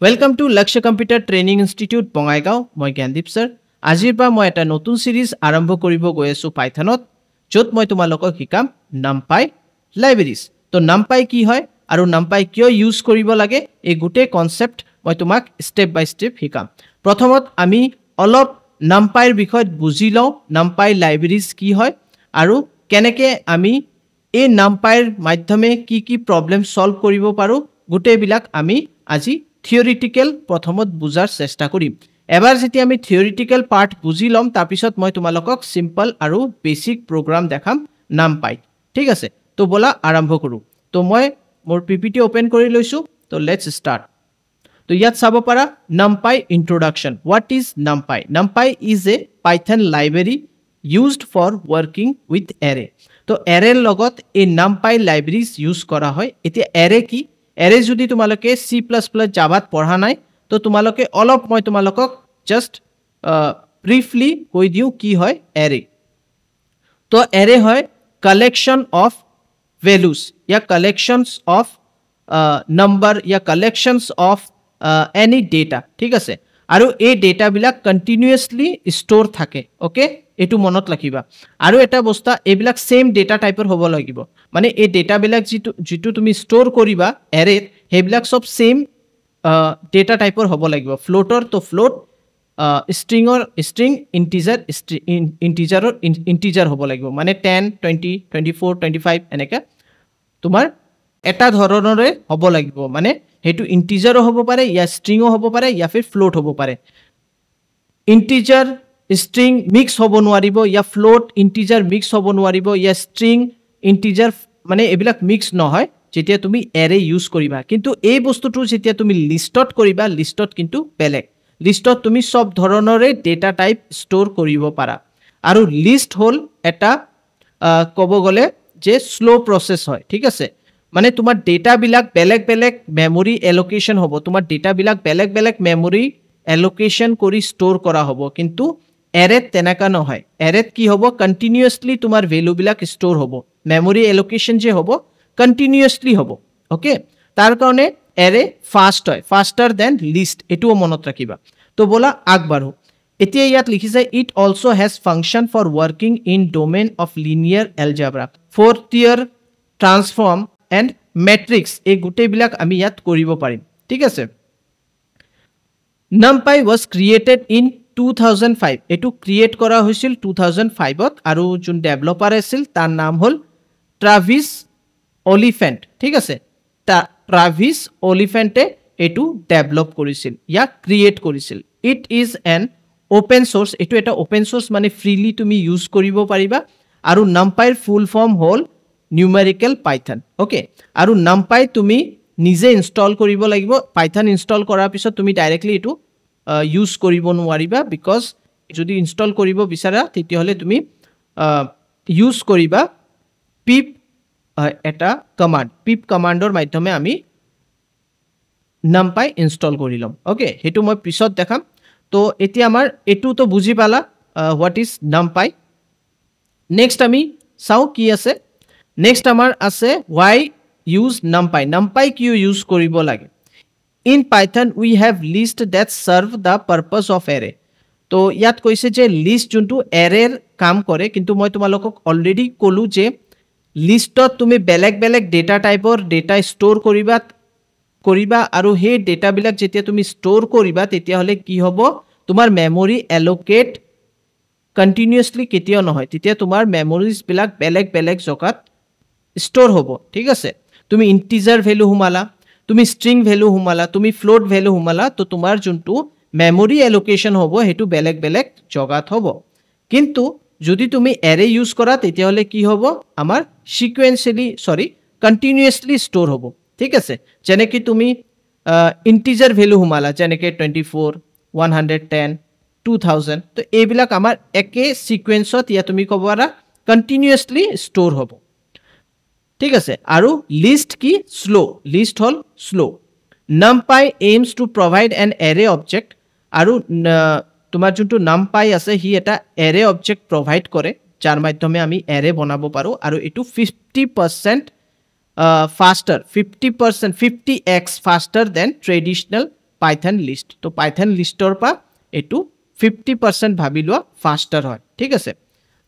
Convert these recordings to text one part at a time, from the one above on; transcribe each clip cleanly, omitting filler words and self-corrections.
welcome to লক্ষ্য computer training institute Bongaigaon মই Gyandeep sir আজিৰ পৰা মই এটা নতুন সিৰিজ আৰম্ভ কৰিব গৈ আছো পাইথনত য'ত মই তোমালোকক শিকাম নামপাই লাইব্ৰেৰিজ তো নামপাই কি হয় আৰু নামপাই কিয় ইউজ কৰিব লাগে এই গোটেই কনসেপ্ট মই তোমাক স্টেপ বাই স্টেপ শিকাম প্ৰথমত আমি অলপ নামপাইৰ বিষয়ত বুজি লওঁ নামপাই লাইব্ৰেৰিজ কি হয় আৰু কেনেকৈ আমি এই নামপাইৰ মাধ্যমে কি প্ৰবলেম সলভ কৰিব পাৰো গোটেইবিলাক আমি আজি থিওৰিটিক্যাল প্ৰথমত বুজাৰ চেষ্টা কৰিম এবাৰ যেতিয়া আমি থিওৰিটিক্যাল পাৰ্ট বুজি লম তাৰ পিছত মই তোমালোকক সিম্পল আৰু বেসিক প্ৰগ্ৰাম দেখাম নামপাই ঠিক আছে তো বলা আৰম্ভ কৰো তো মই মোৰ পিপিটি ওপেন কৰি লৈছো তো লেটস স্টাৰ্ট তো ইয়াত চাব পাৰা NumPy introduction what is NumPy NumPy is a Python library used for working with array তো array লগত এই নামপাই লাইব্ৰেৰিজ ইউজ কৰা হয় এতিয়া array কি array যদি তোমালোকে C++ জাভাত পঢ়া নাই তো তোমালোকে অলপ মই তোমালোকক জাস্ট ব্রিফলি কৈ দিও কি হয় array তো array হয় collection of values या collections of number या collections of any data ঠিক আছে আৰু এই ডেটা বিলাক কন্টিনিউয়াসলি স্টোৰ থাকে ওকে এটু মনত ৰাখিবা আৰু এটা বস্তা এবিলাক সেম ডেটা টাইপৰ হ'ব লাগিব মানে এই ডেটা বিলাক যেটো তুমি স্টোৰ কৰিবা এৰে হেবিলাক সব সেম ডেটা টাইপৰ হ'ব লাগিব ফ্লোটৰ তো ফ্লোট স্ট্ৰিংৰ স্ট্ৰিং ইন্টিজাৰৰ ইন্টিজাৰ হ'ব লাগিব মানে 10 20 24 25 এনেকা তোমাৰ এটা ধৰণৰে হ'ব লাগিব মানে হেতু ইন্টিজাৰো হ'ব পাৰে या স্ট্ৰিংও হ'ব পাৰে या फिर ফ্লোট হ'ব পাৰে ইন্টিজাৰ স্ট্ৰিং মিক্স হ'ব নোৱাৰিব या ফ্লোট ইন্টিজাৰ মিক্স হ'ব নোৱাৰিব या স্ট্ৰিং ইন্টিজাৰ মানে এবিলাক মিক্স নহয় যেতিয়া তুমি এৰে ইউজ কৰিবা কিন্তু এই বস্তুটো যেতিয়া তুমি লিষ্টত কৰিবা লিষ্টত কিন্তু বেলেগ লিষ্টত তুমি সব ধৰণৰে ডেটা টাইপ স্টোৰ কৰিব পাৰা আৰু লিষ্ট হল এটা কব গলে যে স্লো প্ৰসেস হয় ঠিক আছে মানে তোমাৰ ডেটা বিলাক বেলেগ বেলেগ মেমৰি এলোকেশন হবো তোমাৰ ডেটা বিলাক বেলেগ বেলেগ মেমৰি এলোকেশন কৰি স্টোৰ কৰা হবো কিন্তু এৰেত তেনেকা নহয় এৰেত কি হবো কন্টিনিউয়াসলি তোমাৰ ভ্যালু বিলাক স্টোৰ হবো মেমৰি এলোকেশন যে হবো কন্টিনিউয়াসলি হবো ওকে তাৰ কাৰণে এৰে ফাস্ট হয় ফাস্টার দেন লিস্ট এটুও মনত রাখিবা তো বলা আগবাঢ়ো এতিয়া ইয়াত লিখিছে it also has function for working in domain of linear algebra fourth year transform and matrix এই গুটে বিলাক আমি ইয়াত কৰিব পাৰিম ঠিক আছে numpy was created in 2005 এটু ক্ৰিয়েট কৰা হৈছিল 2005 ত আৰু যোন ডেভেলপাৰ আছিল তাৰ নাম হল ট্ৰাভিস অলিফেন্ট ঠিক আছে ট্ৰাভিস অলিফেন্টে এটু ডেভেলপ কৰিছিল या ক্ৰিয়েট কৰিছিল it is an open source এটু এটা ওপেন সোৰ্স মানে ফ্ৰিলি তুমি ইউজ কৰিব পাৰিবা আৰু numpy ফুল ফৰ্ম হল न्यूमेरिकल पाइथन ओके আৰু numpy তুমি নিজে ইনস্টল কৰিব লাগিব পাইথন ইনস্টল কৰাৰ পিছত তুমি ডাইৰেক্টলি এটো ইউজ কৰিব নোৱাৰিবা বিকজ যদি ইনস্টল কৰিব বিচাৰা তেতিয়া হলে তুমি ইউজ কৰিবা pip এটা কমান্ড pip কমান্ডৰ মাধ্যমে আমি numpy ইনস্টল কৰি লম ওকে হেতু মই পিছত দেখাম তো এতিয়া আমাৰ এটু তো বুজি পালা হোৱাট ইজ numpy নেক্সট আমি চাও কি আছে Next amar ase why use numpy numpy কিয় use কৰিব লাগে in python we have list that serve the purpose of array তো ইয়াত কৈছে যে list যোনটো array কাম কৰে কিন্তু মই তোমালোকক অলৰেডি কলো যে লিষ্টত তুমি বেলেগ বেলেগ ডেটা টাইপৰ ডেটা স্টোৰ কৰিবা আৰু হে ডেটা বিলাক যেতিয়া তুমি স্টোৰ কৰিবা তেতিয়া হলে কি হ'ব তোমাৰ মেমৰি এলোকেট কন্টিনিউয়াসলি কেতিয়াও নহয় তেতিয়া তোমাৰ মেমৰিজ বিলাক বেলেগ বেলেগ জগাত স্টোর হবো ঠিক আছে তুমি ইন্টিজার ভ্যালু হুমালা তুমি স্ট্রিং ভ্যালু হুমালা তুমি ফ্লোট ভ্যালু হুমালা তো তোমার যোনটো মেমরি এলোকেশন হবো হেতু বেলেগ বেলেগ জগাত হবো কিন্তু যদি তুমি অ্যারে ইউজ করা তেতিয়া হলে কি হবো আমার সিকোয়েন্সিয়ালি কন্টিনিউয়াসলি স্টোর হবো ঠিক আছে যেনে কি তুমি ইন্টিজার ভ্যালু হুমালা যেনে কি 24 110 2000 তো এইবিলাক আমার একে সিকোয়েন্সত ইয়া তুমি কবাৰা কন্টিনিউয়াসলি স্টোৰ হবো ঠিক আছে আৰু লিষ্ট কি slow list hall slow numpy aims to provide an array object আৰু তোমাৰ যোনটো numpy আছে হি এটা array object provide কৰে যাৰ মাধ্যমে আমি array বনাব পাৰো আৰু এটো 50% faster 50% 50x faster than traditional Python list তো পাইথন লিষ্টৰ পা এটু 50% ভাবি লোৱা ফাস্টাৰ হয় ঠিক আছে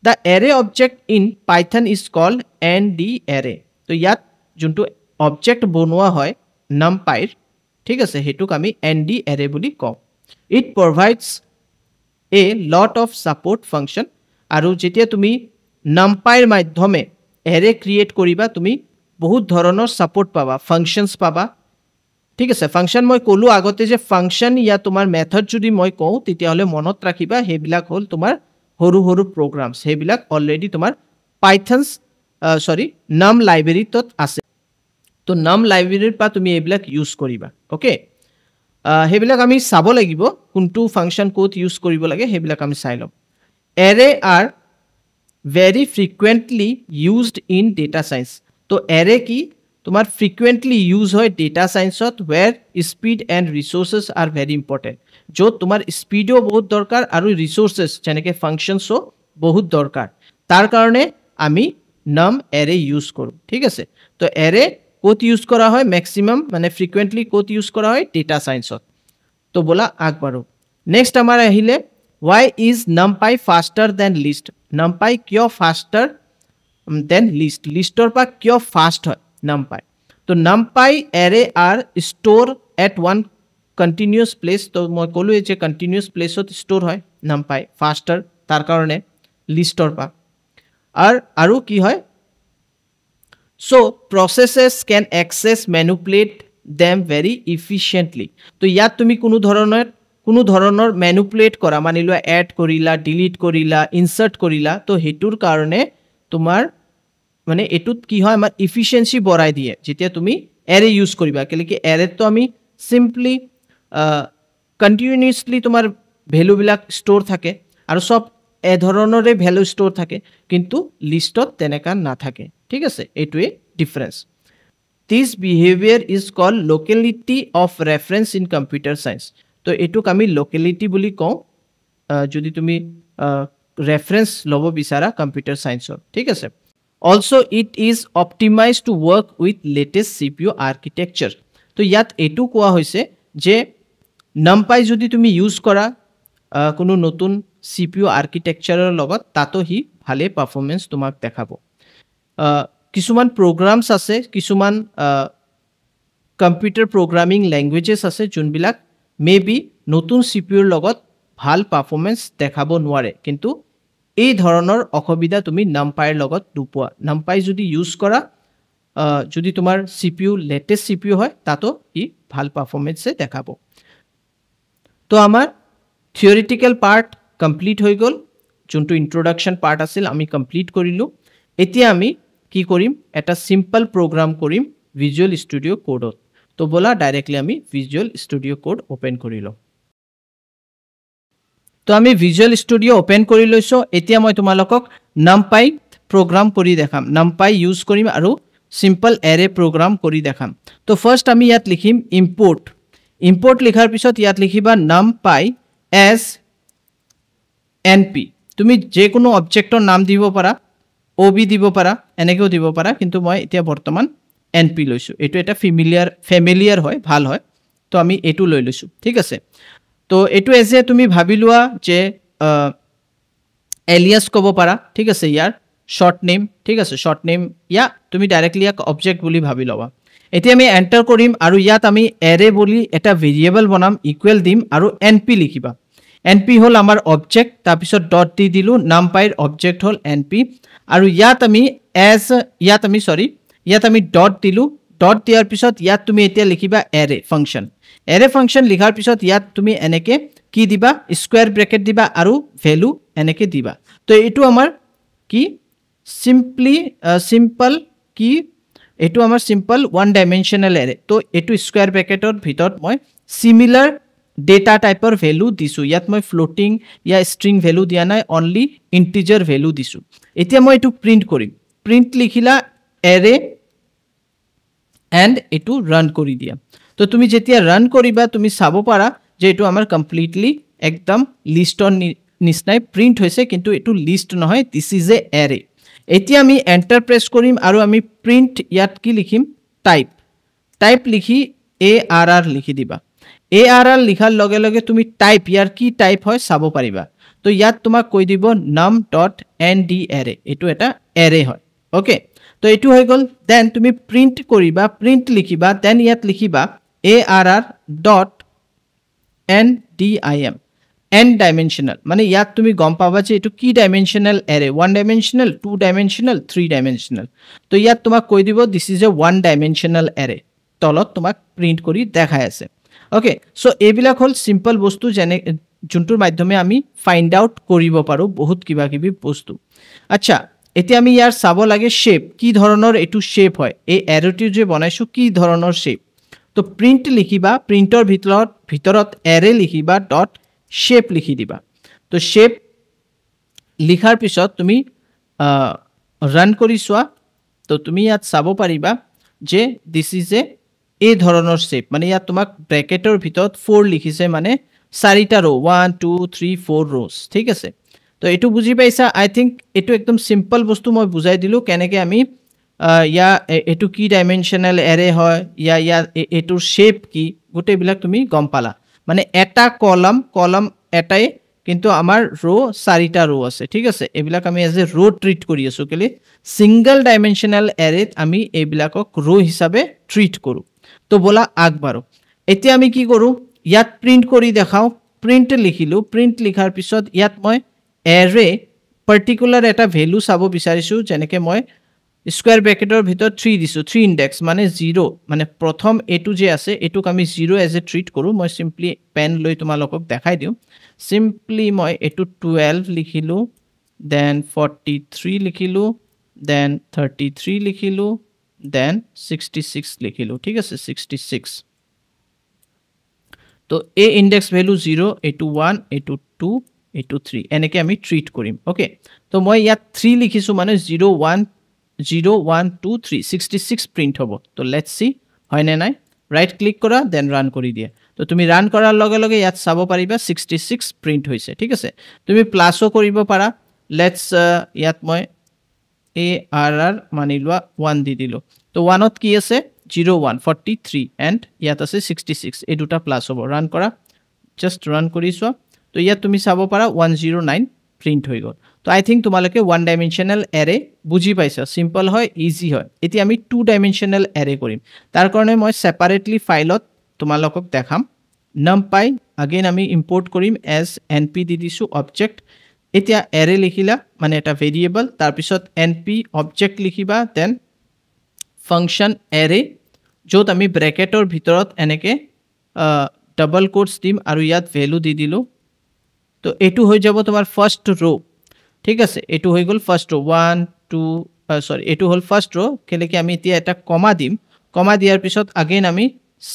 the array object in python is called NdArray তো ইয়াত যোনটো object বনোৱা হয় numpy ঠিক আছে হেতুক আমি NdArray বুলি কওঁ it provides a lot of support function আৰু যেতিয়া তুমি numpy ৰ মাধ্যমে array create কৰিবা তুমি বহুত ধৰণৰ support পাবা functions পাবা ঠিক আছে ফাংশন মই কলো আগতে যে ফাংশন ইয়া তোমাৰ মেথড যদি মই কও তেতিয়া হলে মনত ৰাখিবা হেবিলাক হল তোমাৰ হৰু হৰু programs হেবিলাক অলৰেডি তোমাৰ pythons num library তত আছে তো num library পা তুমি এবিলাক ইউজ কৰিবা ওকে হেবিলাক আমি চাব লাগিব কোনটো ফাংশন কোড ইউজ কৰিব লাগে হেবিলাক আমি চাই লম array are very frequently used in data science তো array কি তোমার frequently use হয় data science to where speed and resources are very important जो তোমার স্পিডও বহুত দরকার আর রিসোর্সেস যেনেকে ফাংশনসও বহুত দরকার তার কারণে আমি num array ইউজ করব ঠিক আছে তো array কোড ইউজ করা হয় ম্যাক্সিমাম মানে frequently কোড ইউজ করা হয় data science ত তো বলা আগবারো নেক্সট আমার আহিলে why is numpy faster than list numpy কিয় faster than listor পা কিয় ফাস্ট হয় numpy তো numpy array are store at one continuous place তো মই কলো যে continuous place ত store হয় numpy faster তার কারণে listor পা আৰু কি হয় so processes can access manipulate them very efficiently তো ইয়াত তুমি কোনো ধৰণৰ manipulate কৰা মানিলো add কৰিলা delete কৰিলা insert কৰিলা তো হেতুৰ কাৰণে তোমাৰ মানে এটুত কি হয় আমাৰ এফিশিয়েন্সি বঢ়াই দিয়ে যেতিয়া তুমি array ইউজ কৰিবা কেলে কি array তো আমি সিম্পলি কন্টিনিউয়াসলি তোমাৰ ভ্যালু বিলাক স্টোৰ থাকে আৰু সব এ ধৰণৰে ভ্যালু স্টোৰ থাকে কিন্তু লিষ্টত তেনেকা না থাকে ঠিক আছে এটুৱে difference this behavior is called locality of reference in computer science তো এটুক আমি locality বুলি কওঁ যদি তুমি ৰেফাৰেন্স লব বিচাৰা কম্পিউটাৰ সায়েন্সত ঠিক আছে also it is optimized to work with latest CPU architecture তো ইয়াত এটু কোৱা হৈছে যে numpy যদি তুমি ইউজ কৰা কোনো নতুন CPU architectureৰ লগত তাতো হি ভালে পারফরম্যান্স তোমাক দেখাবো কিছুমান প্রোগ্রামস আছে কিছুমান কম্পিউটার প্রোগ্রামিং ল্যাঙ্গুয়েজেস আছে যোনবিলাক মেবি নতুন CPU ৰ লগত ভাল পাৰফৰম্যান্স দেখাব নোৱাৰে কিন্তু এই ধৰণৰ অসুবিধা তুমি numpy ৰ লগত দুপোৱা numpy যদি ইউজ কৰা যদি তোমাৰ CPU লেটেস্ট CPU হয় তাতো ই ভাল পাৰফৰম্যান্স দেখাব তো আমাৰ থিওৰিটিক্যাল পাৰ্ট কমপ্লিট হৈ গল যোনটো ইন্ট্ৰোডাকশন পাৰ্ট আছিল আমি কমপ্লিট কৰিলো এতিয়া আমি কি কৰিম এটা সিম্পল প্ৰোগ্ৰাম কৰিম ভিজুয়াল স্টুডিও কোডত তো বলা ডাইৰেক্টলি আমি ভিজুয়াল স্টুডিও কোড ওপেন কৰিলো তো আমি ভিজুয়াল স্টুডিও ওপেন কৰি লৈছো এতিয়া মই তোমালোকক numpy প্ৰোগ্ৰাম কৰি দেখাম numpy ইউজ কৰিম আৰু সিম্পল অ্যাৰে প্ৰোগ্ৰাম কৰি দেখাম তো ফাৰ্স্ট আমি ইয়াত লিখিম import লিখাৰ পিছত ইয়াত লিখিবা numpy as np তুমি যে কোনো অবজেক্টৰ নাম দিব পাৰা ob দিব পাৰা এনেকেও দিব পাৰা কিন্তু মই এতিয়া বৰ্তমান np লৈছো এটো এটা ফ্যামিলিয়ার হয় ভাল হয় তো আমি এটো লৈ লৈছো ঠিক আছে তো এটো এজে তুমি ভাবি লোৱা যে এলিয়াস কব পাৰা ঠিক আছে ইয়াৰ শৰ্ট নেম ঠিক আছে শৰ্ট নেম ইয়া তুমি ডাইৰেক্টলি এক অবজেক্ট বুলি ভাবি লবা এতিয়া আমি এন্টাৰ কৰিম আৰু ইয়াত আমি অ্যাৰে বুলি এটা ভেৰিয়েবল বনাম ইকুৱেল দিম আৰু np লিখিবা np হল আমাৰ অবজেক্ট তাৰ পিছত ডট দি দিলু numpy ৰ অবজেক্ট হল np আৰু ইয়াত আমি ডট দিলু ডট দিয়াৰ পিছত ইয়াত তুমি এতিয়া লিখিবা অ্যাৰে ফাংশন লিখাৰ পিছত ইয়াত তুমি এনেকে কি দিবা স্কয়াৰ ব্ৰেকেট দিবা আৰু ভ্যালু এনেকে দিবা তো এটো আমাৰ কি সিম্পল কি এটো আমাৰ সিম্পল ওয়ান ডাইমেনশনাল অ্যাৰে তো এটো স্কয়াৰ ব্ৰেকেটৰ ভিতৰত মই সিমিলাৰ ডেটা টাইপৰ ভ্যালু দিছো ইয়াত মই ফ্লোটিং ইয়া স্ট্রিং ভ্যালু দিয়া নাই অনলি ইন্টিজার ভ্যালু দিছো এতিয়া মই এটো প্রিন্ট কৰিম প্ৰিন্ট লিখিলা অ্যাৰে এন্ড এটো ৰান কৰি দিয়া তো তুমি যেতিয়া ৰান কৰিবা তুমি চাব পাৰা যে এটো আমাৰ কমপ্লিটলি একদম লিষ্টৰ নিচিনাই প্ৰিন্ট হৈছে কিন্তু এটো লিষ্ট নহয় দিস ইজ এ অ্যাৰে এতিয়া আমি এন্টাৰ প্ৰেস কৰিম আৰু আমি প্ৰিন্ট ইয়াত কি লিখিম টাইপ লিখি arr লিখি দিবা ARR লিখাৰ লগে লগে তুমি টাইপ ইয়াৰ কি টাইপ হয় চাব পাৰিবা তো ইয়াত তোমাক কৈ দিব num.ndArray এটো এটা array হয় ওকে তো এটো হৈ গল দেন তুমি প্ৰিন্ট কৰিবা প্ৰিন্ট লিখিবা দেন ইয়াত লিখিবা ARR.ndim n dimensional মানে ইয়াত তুমি গম পাবা যে এটো কি dimensional array 1 dimensional 2 dimensional 3 dimensional তো ইয়াত তোমাক কৈ দিব this is a 1 dimensional array তলত তোমাক প্ৰিন্ট কৰি দেখাই আছে ওকে সো এইবিলাক হল সিম্পল বস্তু যেনে যোনটোৰ মাধ্যমে আমি ফাইন্ড আউট কৰিব পাৰো বহুত কিবা কিবি বস্তু আচ্ছা এতিয়া আমি ইয়াৰ চাব লাগে শেপ কি ধৰণৰ এটো শেপ হয় এই এৰোটো যে বনাইছো কি ধৰণৰ শেপ তো প্ৰিন্ট লিখিবা প্ৰিন্টৰ ভিতৰত এৰে লিখিবা ডট শেপ লিখি দিবা তো শেপ লিখাৰ পিছত তুমি ৰান কৰি চোৱা তো তুমি ইয়াত চাব পাৰিবা যে দিস ইজ এ ধৰণৰ শেপ মানে ইয়াত তোমাক ব্ৰ্যাকেটৰ ভিতৰত 4 লিখিছে মানে চাৰিটা ৰো 1 2 3 4 rows ঠিক আছে তো এটো বুজি পাইছা আই থিংক এটো একদম সিম্পল বস্তু মই বুজাই দিলো কেনেকে আমি ইয়া এটো কি ডাইমেনশনাল এৰে হয় ইয়া এটোৰ শেপ কি গোটেইবিলাক তুমি গম পালা মানে এটা কলম এটাই কিন্তু আমাৰ ৰো চাৰিটা ৰো আছে ঠিক আছে এবিলাক আমি এজ এ ৰো ট্ৰিট কৰি আছো কেলে সিঙ্গল ডাইমেনশনাল এৰেত আমি এবিলাকক ৰো হিচাপে ট্ৰিট কৰো তো বলা আগবাৰো এতিয়া আমি কি কৰো ইয়াত প্ৰিন্ট কৰি দেখাও প্ৰিন্ট লিখিলো প্ৰিন্ট লিখাৰ পিছত ইয়াত মই এৰে পাৰ্টিকুলাৰ এটা ভ্যালু চাব বিচাৰিছো যেনেকে মই স্কয়াৰ ব্ৰ্যাকেটৰ ভিতৰত 3 দিছো 3 ইনডেক্স মানে 0 মানে প্ৰথম এটো যে আছে এটোক আমি 0 এজ এ ট্ৰিট কৰো মই সিম্পলি পেন লৈ তোমালোকক দেখাই দিও সিম্পলি মই এটো 12 লিখিলো দেন 43 লিখিলো দেন 33 লিখিলো দেন 66 লিখিলো ঠিক আছে 66 তো এ ইনডেক্স ভ্যালু 0 এটো 1 এটো 2 এটো 3 এনেকে আমি ট্রিট কৰিম ওকে তো মই ইয়াত 3 লিখিছো মানে 0 1 0 1 2 3 66 প্রিন্ট হবো তো লেটস সি হয় না নাই রাইট ক্লিক করা দেন রান কৰি দিয়া তো তুমি ৰান কৰাৰ লগে লগে ইয়াত চাব পাৰিবা 66 প্ৰিন্ট হৈছে ঠিক আছে তুমি প্লাসও কৰিব পাৰা লেটস ইয়াত মই ARR মানি লোৱা 1 দি দিলো তো 1ত কি আছে 0 1 43 এন্ড ইয়াত আছে 66 এই দুটা প্লাস হ'ব রান কৰা জাস্ট ৰান কৰি চোৱা তো ইয়াত তুমি চাব পাৰা 109 প্ৰিন্ট হৈ গল তো আই থিংক তোমালোকে 1 ডাইমেনশনাল এৰে বুজি পাইছা সিম্পল হয় ইজি হয় এতিয়া আমি 2 ডাইমেনশনাল এৰে কৰিম তাৰ কাৰণে মই সেপাৰেটলি ফাইলত তোমালোকক দেখাম numpy again আমি ইম্পোৰ্ট কৰিম এজ np দি দিছো অবজেক্ট এতিয়া এৰে লিখিলা মানে এটা ভেৰিয়েবল তাৰ পিছত np অবজেক্ট লিখিবা দেন ফাংচন এৰে যত আমি ব্ৰ্যাকেটৰ ভিতৰত এনেকে ডাবল কোটস দিম আৰু ইয়াত ভ্যালু দি দিলো তো এটো হৈ যাব তোমাৰ ফার্স্ট রো ঠিক আছে এটো হৈ গল ফার্স্ট রো 1 2 সরি এটো হল ফার্স্ট রো কেলে কি আমি এতিয়া এটা কমা দিম কমা দিয়াৰ পিছত अगेन আমি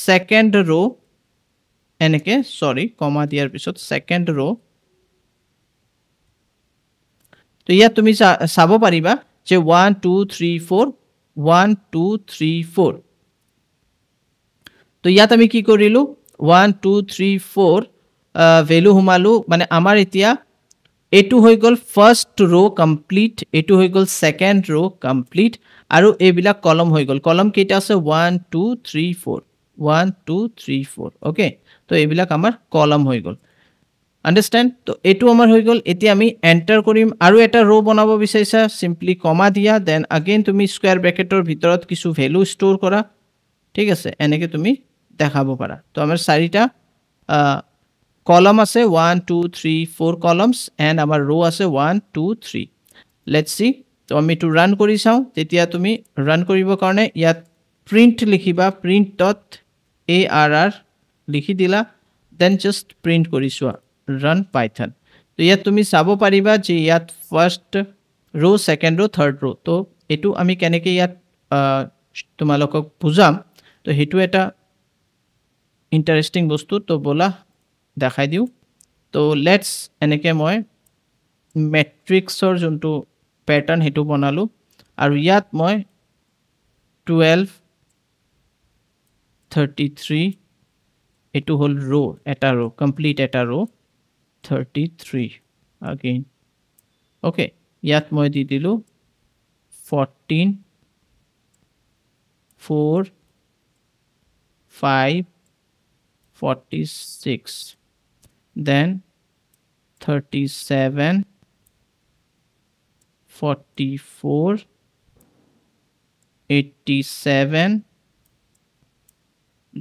সেকেন্ড ৰো এনেকে সৰি কমা দিয়াৰ পিছত সেকেন্ড ৰো তো ইয়াত তুমি চাব পাৰিবা যে 1 2 3 4 1 2 3 4 তো ইয়াত আমি কি কৰিলো 1 2 3 4 ভ্যালু হুমালু মানে আমাৰ এতিয়া এটো হৈ গল ফাৰ্স্ট ৰো কমপ্লিট এটো হৈ গল সেকেন্ড ৰো কমপ্লিট আৰু এবিলাক কলম হৈ গল কলম কেইটা আছে 1 2 3 4 1 2 3 4 ওকে তো এবিলাক আমাৰ কলম হৈ গল আন্ডাৰস্ট্যান্ড তো এটো আমাৰ হৈ গল এতিয়া আমি এন্টাৰ কৰিম আৰু এটা ৰো বনাব বিচাৰিছা সিম্পলি কমা দিয়া দেন अगेन তুমি স্কয়াৰ ব্ৰ্যাকেটৰ ভিতৰত কিছু ভ্যালু স্টোৰ কৰা ঠিক আছে এনেকে তুমি দেখাব পাৰা তো আমাৰ চাৰিটা কলম আছে 1 2 3 4 columns and আমাৰ row আছে 1 2 3 let's see তো আমি to run কৰি চাও তেতিয়া তুমি run কৰিব কাৰণে ইয়াত print লিখিবা print.arr লিখি দিলা then just print কৰি চোৱা run python তো ইয়াত তুমি চাব পাৰিবা যে ইয়াত first row second row third row তো এটো আমি কেনেকে ইয়াত তোমালোকক বুজাম তো হেতু এটা ইন্টারেস্টিং বস্তু তো বলা দেখাই দিও তো লেটস এনেকে মই ম্যাট্ৰিক্সৰ যোনটো প্যাটাৰ্ন হেতু বনালো আৰু ইয়াত মই 12 33 এটো হল রো এটা রো কমপ্লিট এটা রো 33 अगेन ওকে ইয়াত মই দি দিলো 14 4 5 46 then 37 44 87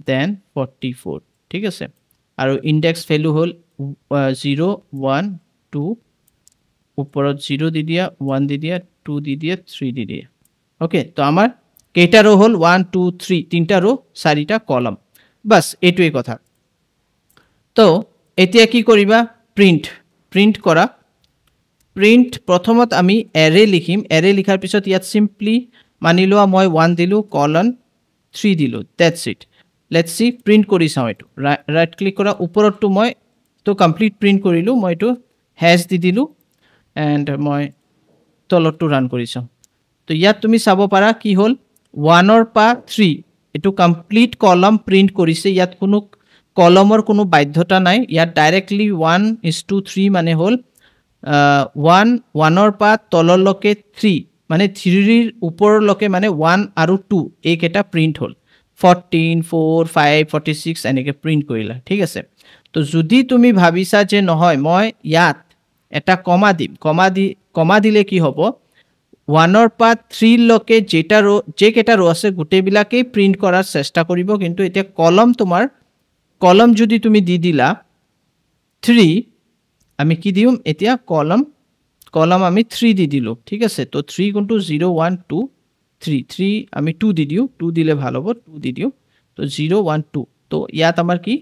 then 44 ঠিক আছে আৰু ইনডেক্স ভ্যালু হল 0 1 2 উপৰত 0 দি দিয়া 1 দি দিয়া 2 দি দিয়া 3 দি দিয়া ওকে তো আমাৰ কেইটা ৰো হল 1 2 3 তিনটা ৰো চাৰিটা কলম বাস এটুই কথা তো এতিয়া কি কৰিবা প্ৰিন্ট কৰা প্ৰিন্ট প্ৰথমত আমি এৰে লিখিম এৰে লিখাৰ পিছত ইয়াত সিম্পলি মানি লোৱা মই 1 দিলু কলন 3 দিলু that's it let's see print কৰি চাও এটো ৰাইট ক্লিক কৰা ওপৰটো মই তো কমপ্লিট প্ৰিন্ট কৰিলু মই এটো হ্যাশ দি দিলু এন্ড মই তলটো ৰান কৰি চাও তো ইয়াত তুমি চাব পাৰা কি হল 1 অৰ পা 3 এটো কমপ্লিট কলম প্ৰিন্ট কৰিছে ইয়াত কোনো কলমৰ কোনো বাধ্যতা নাই ইয়াত ডাইৰেক্টলি 1:3 মানে হল 1 অৰ পা তললৈকে 3 মানে 3 ৰ ওপৰলৈকে মানে 1 আৰু 2 এইকেটা প্ৰিন্ট হল 14 4 5 46 এনেকে প্ৰিন্ট কৰিলা ঠিক আছে তো যদি তুমি ভাবিছা যে নহয় মই ইয়াত এটা কমা দিম কমা দিলে কি হ'ব 1 অৰ পা 3 লকে যেকেটা ৰো আছে গুটেবিলাকে প্ৰিন্ট কৰাৰ চেষ্টা কৰিব কিন্তু এতিয়া কলম যদি তুমি দি দিলা 3 আমি কি দিম এতিয়া কলম আমি 3 দি দিলো ঠিক আছে তো 3 গুণটো 0 1 2 3 আমি 2 দি দিও 2 দিলে ভাল হ'ব 2 দি দিও তো 0 1 2 তো ইয়াত আমাৰ কি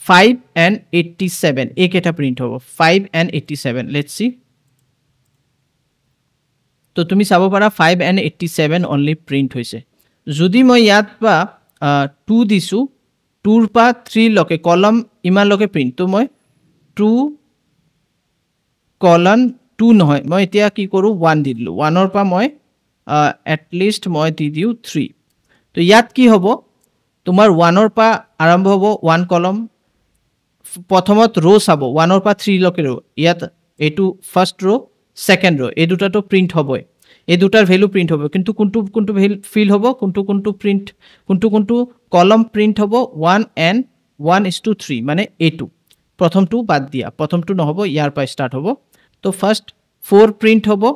5 and 87 এইকেটা প্ৰিন্ট হ'ব 5 and 87 লেটস সি তো তুমি চাব পাৰা 5 and 87 অনলি প্ৰিন্ট হৈছে যদি মই ইয়াত পা 2 দিছো 2 ৰ পা 3 লকে কলম ইমান লকে প্ৰিন্ট তো মই 2 কলন 2 নহয় মই এতিয়া কি কৰো 1 দিলু 1 অৰ পা মই at least মই দি দিউ 3 তো ইয়াত কি হ'ব তোমাৰ 1 অৰ পা আৰম্ভ হ'ব 1 কলম প্ৰথমত ৰো চাব 1 অৰ পা 3 লকে রো ইয়াত এটু ফার্স্ট রো সেকেন্ড রো এই দুটা তো প্রিন্ট হবে এই দুটার ভ্যালু প্রিন্ট হবে কিন্তু কোনটো ফিল হবে কোনটো প্রিন্ট কোনটো কলম প্রিন্ট হবে 1 and 1:3 মানে a2 প্রথমটো বাদ দিয়া প্রথমটো নহব ইয়াৰ পা স্টাৰ্ট হ'ব তো ফাৰ্স্ট 4 প্ৰিন্ট হবে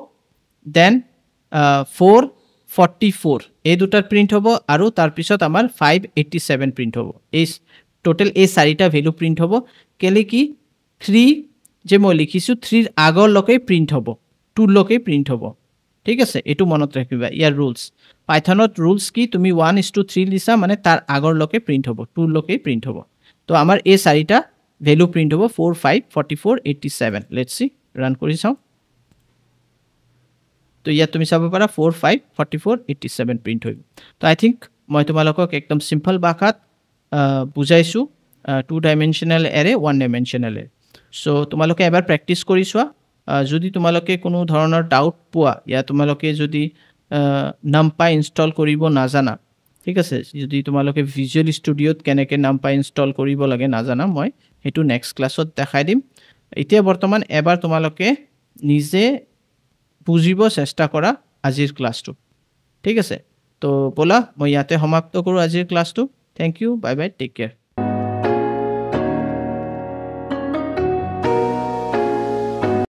দেন 4 44 এই দুটাৰ প্ৰিন্ট হবে আৰু তাৰ পিছত আমাৰ 587 প্ৰিন্ট হবে এই টোটাল এই চাৰিটা ভ্যালু প্ৰিন্ট হবে কেলে কি 3 যে মই লিখিছো 3 ৰ আগৰ লকে প্ৰিন্ট হ'ব 2 লকে প্ৰিন্ট হ'ব ঠিক আছে এটু মনত ৰাখিবা ইয়াৰ ৰুলস পাইথনত ৰুলস কি তুমি 1:3 লিসা মানে তাৰ আগৰ লকে প্ৰিন্ট হ'ব 2 লকে প্ৰিন্ট হ'ব তো আমাৰ এই চাৰিটা ভ্যালু প্ৰিন্ট হ'ব 4 5 44 87 লেটস সি ৰান কৰি চাও তো ইয়াত তুমি চাব পাৰা 4 5 44 87 প্রিন্ট হৈ তো আই থিংক মই তোমালোকক একদম সিম্পল ভাষাত বুজাইছো 2 ডাইমেনশনাল এৰে 1 ডাইমেনশনাল এৰে সো তোমালোকে এবাৰ প্ৰ্যাকটিস কৰি চোৱা যদি তোমালোকে কোনো ধৰণৰ ডাউট পোৱা ইয়া তোমালোকে যদি নামপাই ইনষ্টল কৰিব নাজানা ঠিক আছে যদি তোমালোকে ভিজুয়াল স্টুডিওত কেনেকে নামপাই ইনষ্টল কৰিব লাগে নাজানা মই হেতু নেক্সট ক্লাছত দেখাই দিম এতিয়া বৰ্তমান এবাৰ তোমালোকে নিজে বুজিব চেষ্টা কৰা আজিৰ ক্লাছটো ঠিক আছে তো বলা মই ইয়াতে সমাপ্ত কৰো আজিৰ ক্লাছটো thank you bye bye take care